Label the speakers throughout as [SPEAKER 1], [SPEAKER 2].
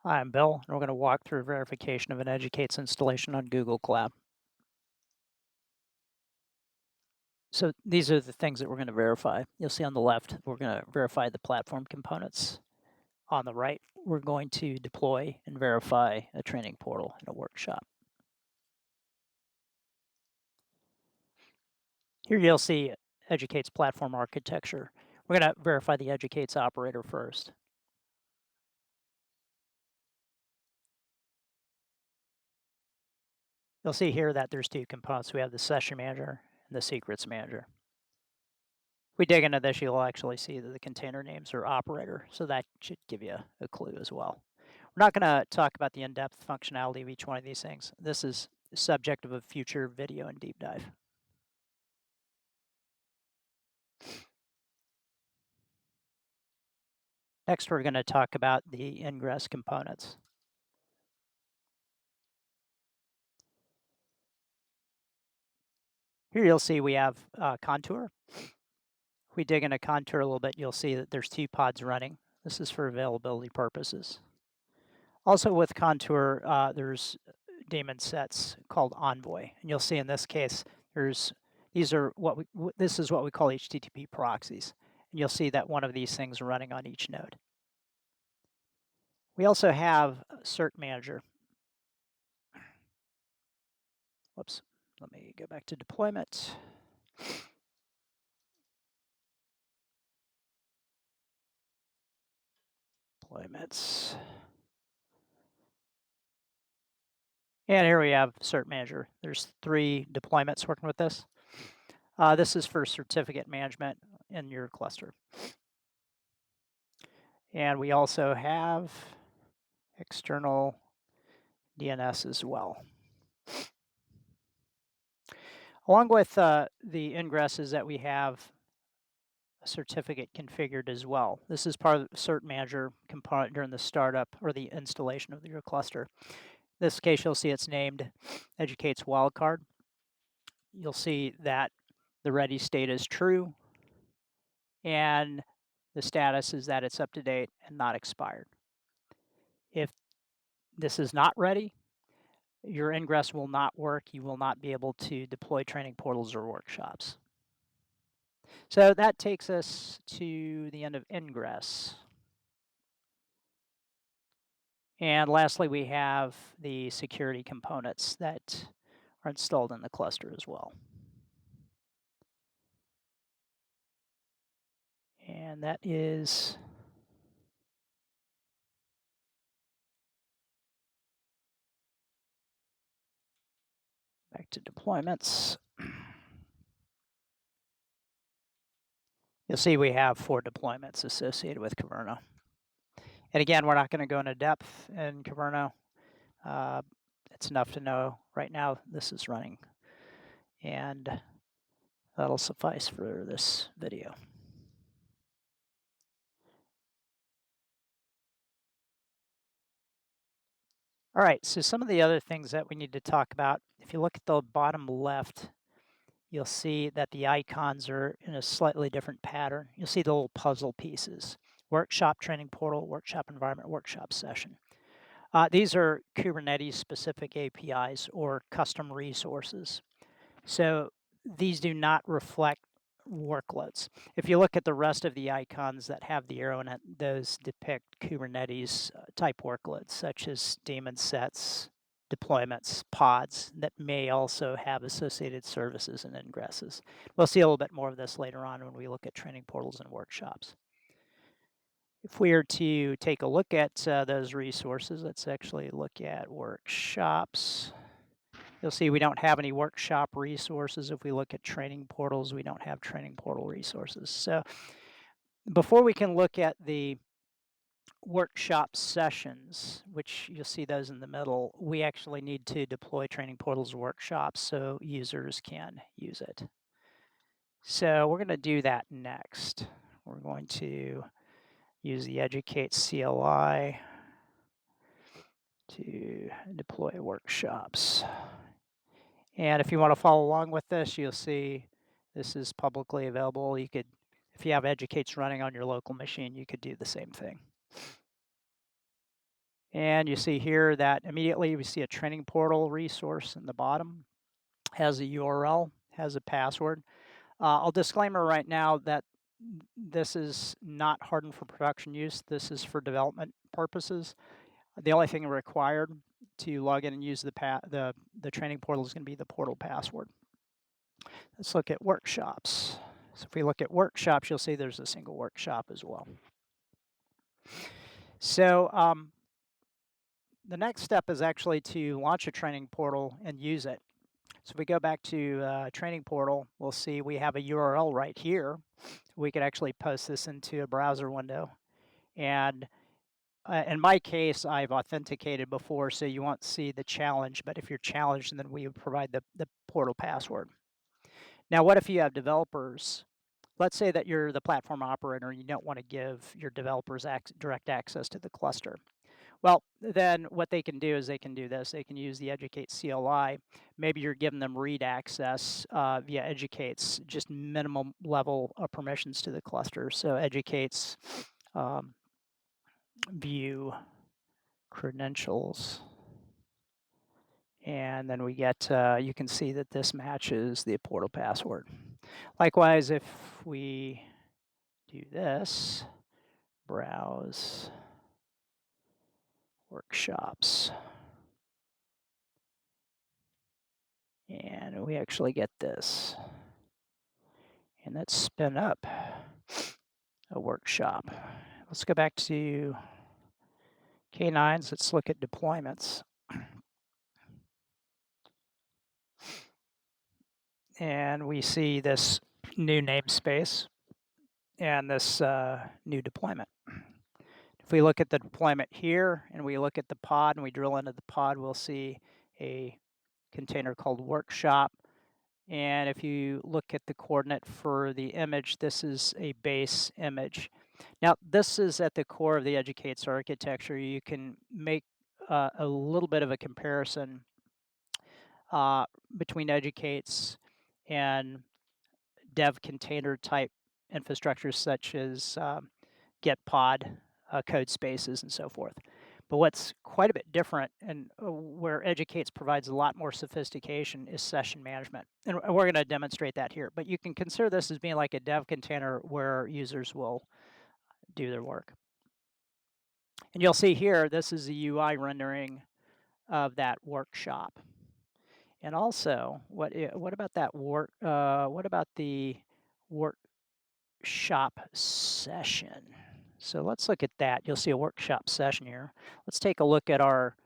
[SPEAKER 1] Hi, I'm Bill, and we're going to walk through verification of an Educate's installation on Google Cloud. So these are the things that we're going to verify. You'll see on the left, we're going to verify the platform components. On the right, we're going to deploy and verify a training portal in a workshop. Here you'll see Educate's platform architecture. We're going to verify the Educate's operator first. You'll see here that there's two components. We have the session manager and the secrets manager. If we dig into this, you'll actually see that the container names are operator, so that should give you a clue as well. We're not going to talk about the in-depth functionality of each one of these things. This is the subject of a future video and deep dive. Next, we're going to talk about the ingress components. Here you'll see we have Contour. If we dig into Contour a little bit, you'll see that there's two pods running. This is for availability purposes. Also with Contour, there's daemon sets called Envoy, and you'll see in this case, this is what we call HTTP proxies, and you'll see that one of these things running on each node. We also have Cert Manager. Whoops, let me go back to deployment. Deployments. And here we have Cert Manager. There's 3 deployments working with this. This is for certificate management in your cluster. And we also have external DNS as well. Along with the ingresses that we have a certificate configured as well. This is part of the Cert Manager component during the startup or the installation of your cluster. In this case, you'll see it's named Educate's Wildcard. You'll see that the ready state is true, and the status is that it's up to date and not expired. If this is not ready, your ingress will not work. You will not be able to deploy training portals or workshops. So that takes us to the end of ingress. And lastly, we have the security components that are installed in the cluster as well. And that is back to deployments. You'll see we have 4 deployments associated with Kyverno. And again, we're not going to go into depth in Kyverno. It's enough to know right now this is running. And that'll suffice for this video. All right, so some of the other things that we need to talk about, if you look at the bottom left, you'll see that the icons are in a slightly different pattern. You'll see the little puzzle pieces: workshop, training portal, workshop environment, workshop session. These are Kubernetes-specific APIs or custom resources. So these do not reflect workloads. If you look at the rest of the icons that have the arrow in it, those depict Kubernetes type workloads, such as daemon sets, deployments, pods that may also have associated services and ingresses. We'll see a little bit more of this later on when we look at training portals and workshops. If we are to take a look at those resources, let's actually look at workshops. You'll see we don't have any workshop resources. If we look at training portals, we don't have training portal resources. So before we can look at the workshop sessions, which you'll see those in the middle, we actually need to deploy training portals workshops so users can use it. So we're going to do that next. We're going to use the Educate CLI to deploy workshops. And if you want to follow along with this, you'll see this is publicly available. You could, if you have Educates running on your local machine, you could do the same thing. And you see here that immediately we see a training portal resource in the bottom, has a URL, has a password. I'll disclaimer right now that this is not hardened for production use. This is for development purposes. The only thing required to log in and use the training portal is going to be the portal password. Let's look at workshops. So if we look at workshops, you'll see there's a single workshop as well. So the next step is actually to launch a training portal and use it. So if we go back to training portal, we'll see we have a URL right here. We could actually post this into a browser window. And in my case, I've authenticated before, so you won't see the challenge. But if you're challenged, then we would provide the portal password. Now, what if you have developers? Let's say that you're the platform operator and you don't want to give your developers direct access to the cluster. Well, then what they can do is they can do this. They can use the Educate CLI. Maybe you're giving them read access via Educate's just minimum level of permissions to the cluster. So Educate's view credentials. And then we get, you can see that this matches the portal password. Likewise, if we do this, browse workshops. And we actually get this. And let's spin up a workshop. Let's go back to K9s. Let's look at deployments. And we see this new namespace and this new deployment. If we look at the deployment here and we look at the pod and we drill into the pod, we'll see a container called workshop. And if you look at the coordinate for the image, this is a base image. Now, this is at the core of the Educate's architecture. You can make a little bit of a comparison between Educate's and dev container type infrastructures such as Gitpod, code spaces, and so forth. But what's quite a bit different and where Educates provides a lot more sophistication is session management. And we're going to demonstrate that here. But you can consider this as being like a dev container where users will do their work. And you'll see here, this is the UI rendering of that workshop. And also, what about that what about the workshop session? So let's look at that. You'll see a workshop session here. Let's take a look at our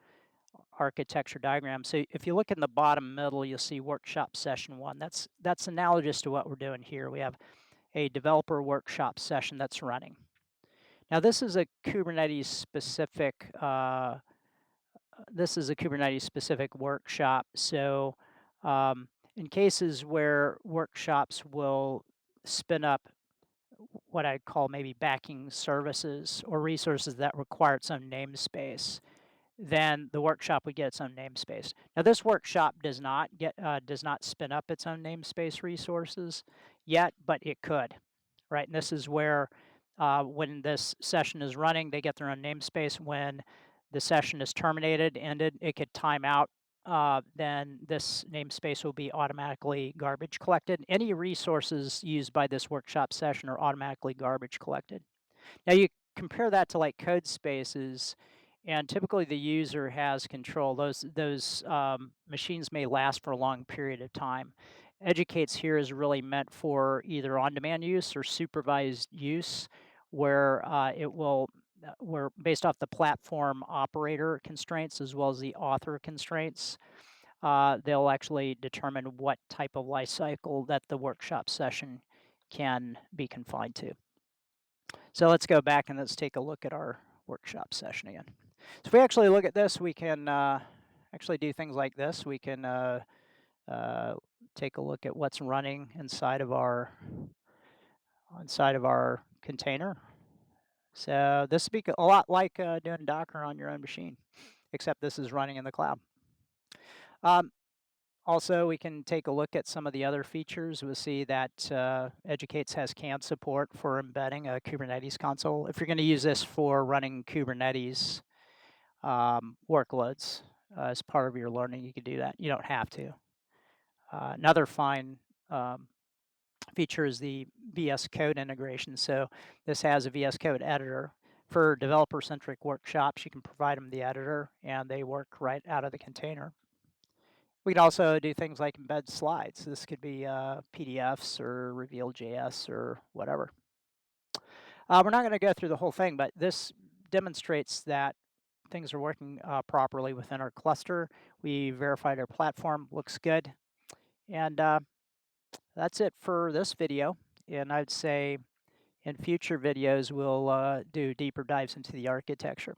[SPEAKER 1] architecture diagram. So if you look in the bottom middle, you'll see workshop session 1. That's analogous to what we're doing here. We have a developer workshop session that's running. Now this is a Kubernetes specific workshop. So in cases where workshops will spin up what I call maybe backing services or resources that require its own namespace, then the workshop would get its own namespace. Now, this workshop does not spin up its own namespace resources yet, but it could, right? And this is where when this session is running, they get their own namespace. When the session is terminated, ended, it could time out. Then this namespace will be automatically garbage collected. Any resources used by this workshop session are automatically garbage collected. Now you compare that to like code spaces, and typically the user has control. Those machines may last for a long period of time. Educates here is really meant for either on-demand use or supervised use, where where based off the platform operator constraints as well as the author constraints, they'll actually determine what type of life cycle that the workshop session can be confined to. So let's go back and let's take a look at our workshop session again. So if we actually look at this, we can actually do things like this. We can take a look at what's running inside of our container. So this would be a lot like doing Docker on your own machine, except this is running in the cloud. Also, we can take a look at some of the other features. We'll see that Educates has CAN support for embedding a Kubernetes console. If you're going to use this for running Kubernetes, workloads as part of your learning. You can do that. You don't have to. Another fine um, feature is the VS Code integration. So this has a VS Code editor. For developer-centric workshops, you can provide them the editor, and they work right out of the container. We can also do things like embed slides. This could be PDFs or Reveal.js or whatever. We're not going to go through the whole thing, but this demonstrates that things are working properly within our cluster. We verified our platform looks good, and that's it for this video. And I'd say in future videos, we'll do deeper dives into the architecture.